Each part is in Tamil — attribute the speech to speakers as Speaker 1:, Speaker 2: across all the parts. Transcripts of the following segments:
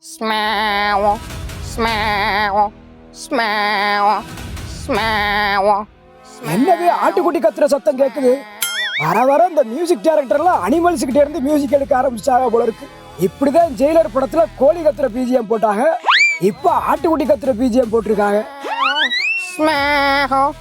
Speaker 1: Smell, smell, smell, smell.
Speaker 2: என்னது ஆட்டுக்குட்டி கத்துற சத்தம் கேக்குது? வர வர இந்த மியூசிக் டைரக்டர்லாம் அனிமல்ஸ் கிட்ட இருந்து மியூசிக் எடுக்க ஆரம்பிச்சாங்க போல இருக்கு. இப்படிதான் ஜெயிலர் படத்துல கோழி கத்துற பிஜிஎம் போட்டாங்க, இப்ப ஆட்டுக்குட்டி கத்துற பிஜிஎம் போட்டிருக்காங்க.
Speaker 1: Smell.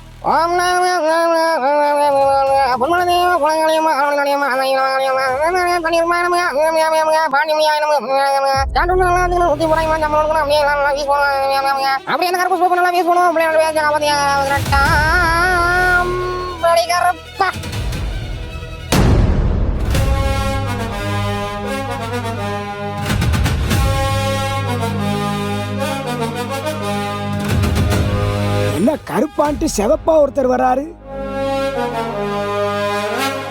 Speaker 2: என்ன கருப்பான்ட்டு செவப்பா ஒருத்தர் வராரு.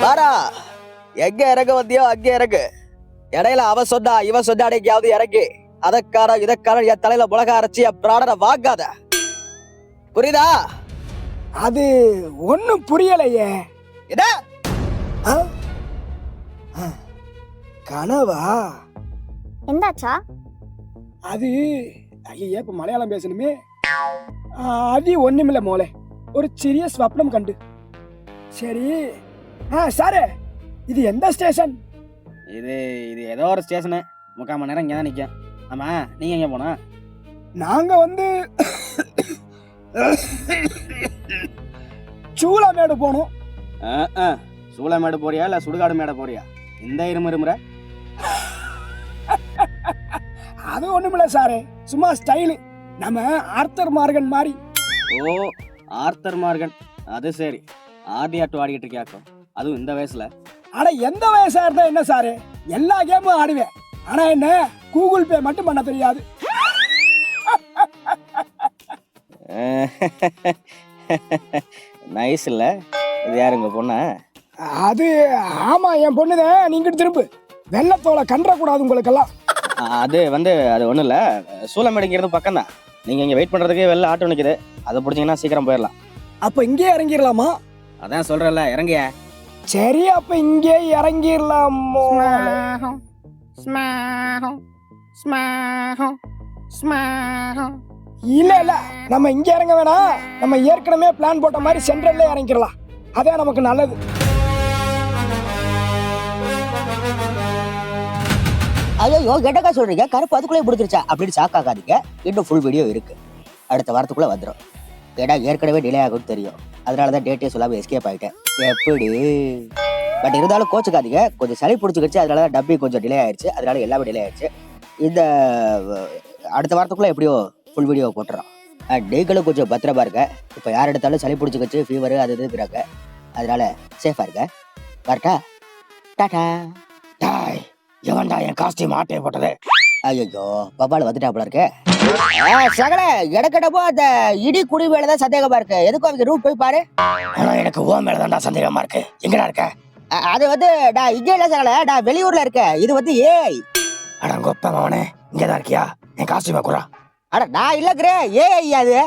Speaker 3: பாரா எங்க இறங்க வந்தியோ அங்க இறங்கு. இடையில அவ சொன்னா இவ சொன்னா எங்கேயாவது இறங்கி அதக்கார இதக்கார என் தலையில முளக அரைச்சி என் பிராணனை வாங்காத, புரியுதா?
Speaker 2: அது ஒண்ணும் புரியலையே.
Speaker 3: என்ன
Speaker 2: ஆ? ஆ. கனவா?
Speaker 4: எந்தாச்சா?
Speaker 2: அது ஐயா இப்ப மலையாளம் பேசணுமே. அது ஒண்ணுமில்ல மோளே, ஒரு சிறிய ஸ்வப்னம் கண்டு. சரி சாரு, இது எந்த ஸ்டேஷன்?
Speaker 5: இது ஏதோ ஒரு ஸ்டேஷனு. 3/4 மணி நேரம் இங்கே தான் நிற்கும். ஆமா, நீங்கள் எங்கே போனா?
Speaker 2: நாங்க வந்து சூளாமேடு போனோம்.
Speaker 5: சூளமேடு போறியா இல்லை சுடுகாடு மேடை போறியா? இந்த இருமுறை
Speaker 2: அது ஒண்ணுமில்ல சாரு, சும்மா ஸ்டைலு. நம்ம ஆர்த்தர் மார்கன் மாதிரி.
Speaker 5: ஓ, ஆர்த்தர் மார்கன். அது சரி, ஆடி ஆட்டு ஆடிக்கிட்டு இருக்கியாக்கும், அதுவும் இந்த வயசுல.
Speaker 2: ஆனா எந்த வயசா இருந்தா என்ன சாரு, எல்லா கேமும் ஆடுவேன். ஆனா என்ன கூகுள் பே மட்டும் பண்ண தெரியாது.
Speaker 5: நைஸ் இல்ல? இது யாரு உங்க பொண்ணா?
Speaker 2: அது ஆமா, என் பொண்ணுதான். நீங்க திரும்ப வெள்ளத்தோலை கண்டக்கூடாது உங்களுக்கெல்லாம்.
Speaker 5: அது ஒன்றும் இல்லை, சூளமேடுங்கிறது பக்கம் தான். நீங்கள் இங்கே வெயிட் பண்ணுறதுக்கு வெளில ஆட்டோ நிற்குது, அதை பிடிச்சிங்கன்னா சீக்கிரம் போயிடலாம்.
Speaker 2: அப்ப இங்கே இறங்கிடலாமா?
Speaker 5: அதான் சொல்கிறேன்ல, இறங்கிய.
Speaker 2: சரி, அப்ப இங்கே இறங்கிடலாமோ? இல்ல இல்ல, நம்ம இங்க இறங்க வேணாம். நம்ம ஏற்கனவே பிளான் போட்ட மாதிரி சென்ட்ரல்ல இறங்கிடலாம். அதான் நமக்கு நல்லது.
Speaker 3: ஐயோ என்னக்கா சொல்றீங்க? கருப்பு அதுக்குள்ளே பிடிச்சிருச்சா அப்படின்னு சாக்காக்காதீங்க. இன்னும் ஃபுல் வீடியோ இருக்கு, அடுத்த வாரத்துக்குள்ள வந்துடும். ஏன்னா ஏற்கனவே டிலே ஆகும்னு தெரியும், அதனாலதான் டேட்டே சொல்லாம எஸ்கேப் ஆயிட்டேன். எப்படி பட் இருந்தாலும் கோச்சுக்காதீங்க, கொஞ்சம் சளி பிடிச்சிக்கிச்சு, அதனாலதான் டப்பி கொஞ்சம் டிலே ஆயிடுச்சு, அதனால எல்லாமே டிலே ஆயிடுச்சு. இந்த அடுத்த வாரத்துக்குள்ள எப்படியோ ஃபுல் வீடியோ போட்டுறோம். நீங்களும் கொஞ்சம் பத்திரமா இருக்க. இப்போ யார் எடுத்தாலும் சளி பிடிச்சிக்கிச்சு, ஃபீவர் அது இருக்கிறாங்க, அதனால சேஃபா இருக்க. கரெக்டா? டாடா. டாய், எவன்டா என் காஸ்டியூம் ஆட்டையை போட்டது? ஐயோ, பப்பால வந்துட்டாப்புல இருக்கு. சகல இடக்கிட்டப்போ அந்த இடி குடி மேலதான் சந்தேகமா இருக்கு. எதுக்கும் அவங்க ரூட் போய் பாரு. ஆனா எனக்கு ஓ மேலதான்டா சந்தேகமா இருக்கு. எங்கடா இருக்க? அது நான் இங்க இல்ல சகல, நான் வெளியூர்ல இருக்க. இது ஏய் அட கொப்ப மவனே, இங்கதான் இருக்கியா? என் காஸ்டியூமை குறா. அட நான் இல்லக்கிறேன், ஏய் அது